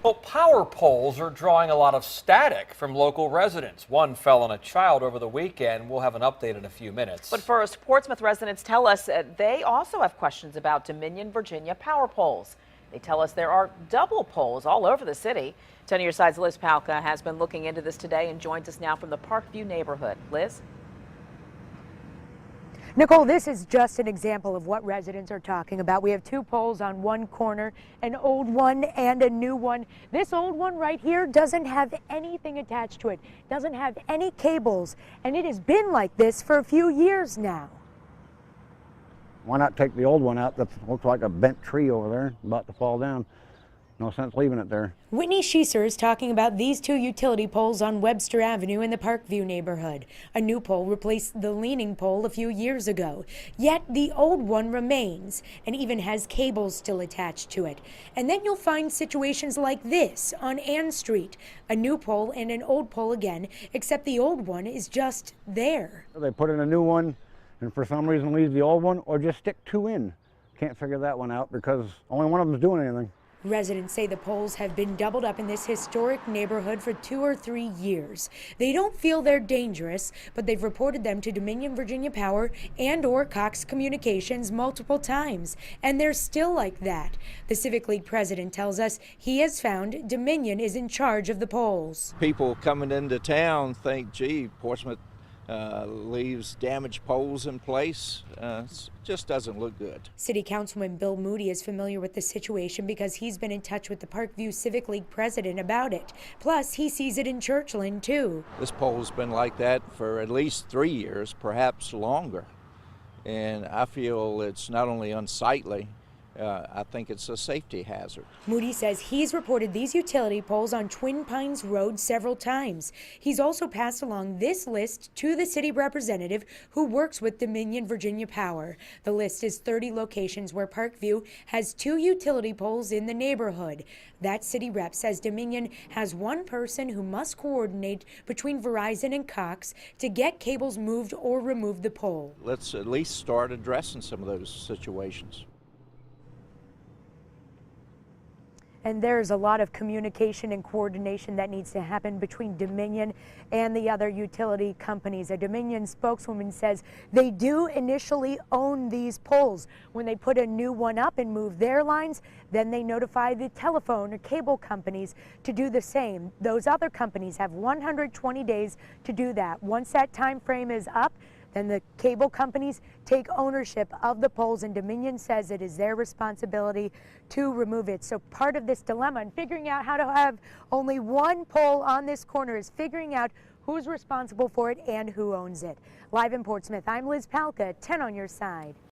Well, power poles are drawing a lot of static from local residents. One fell on a child over the weekend. We'll have an update in a few minutes. But first, Portsmouth residents tell us they also have questions about Dominion, Virginia power poles. They tell us there are double poles all over the city. 10 on your side's Liz Palka has been looking into this today and joins us now from the Parkview neighborhood. Liz? Nicole, this is just an example of what residents are talking about. We have two poles on one corner, an old one and a new one. This old one right here doesn't have anything attached to it, doesn't have any cables, and it has been like this for a few years now. Why not take the old one out that looks like a bent tree over there, about to fall down? No sense leaving it there. Whitney Schieser is talking about these two utility poles on Webster Avenue in the Parkview neighborhood. A new pole replaced the leaning pole a few years ago. Yet the old one remains and even has cables still attached to it. And then you'll find situations like this on Ann Street. A new pole and an old pole again, except the old one is just there. They put in a new one and for some reason leave the old one or just stick two in. Can't figure that one out because only one of them is doing anything. Residents say the poles have been doubled up in this historic neighborhood for 2 or 3 years. They don't feel they're dangerous, but they've reported them to Dominion Virginia Power and/or Cox Communications multiple times, and they're still like that. The Civic League president tells us he has found Dominion is in charge of the poles. People coming into town think, gee, Portsmouth leaves damaged poles in place. Just doesn't look good. City Councilman Bill Moody is familiar with the situation because he's been in touch with the Parkview Civic League president about it. Plus, he sees it in Churchland, too. This pole's been like that for at least 3 years, perhaps longer. And I feel it's not only unsightly, I think it's a safety hazard. Moody says he's reported these utility poles on Twin Pines Road several times. He's also passed along this list to the city representative who works with Dominion Virginia Power. The list is 30 locations where Parkview has 2 utility poles in the neighborhood. That city rep says Dominion has one person who must coordinate between Verizon and Cox to get cables moved or remove the pole. Let's at least start addressing some of those situations. And there's a lot of communication and coordination that needs to happen between Dominion and the other utility companies. A Dominion spokeswoman says they do initially own these poles. When they put a new one up and move their lines, then they notify the telephone or cable companies to do the same. Those other companies have 120 days to do that. Once that time frame is up, then the cable companies take ownership of the poles, and Dominion says it is their responsibility to remove it. So part of this dilemma and figuring out how to have only one pole on this corner is figuring out who's responsible for it and who owns it. Live in Portsmouth, I'm Liz Palka, 10 on your side.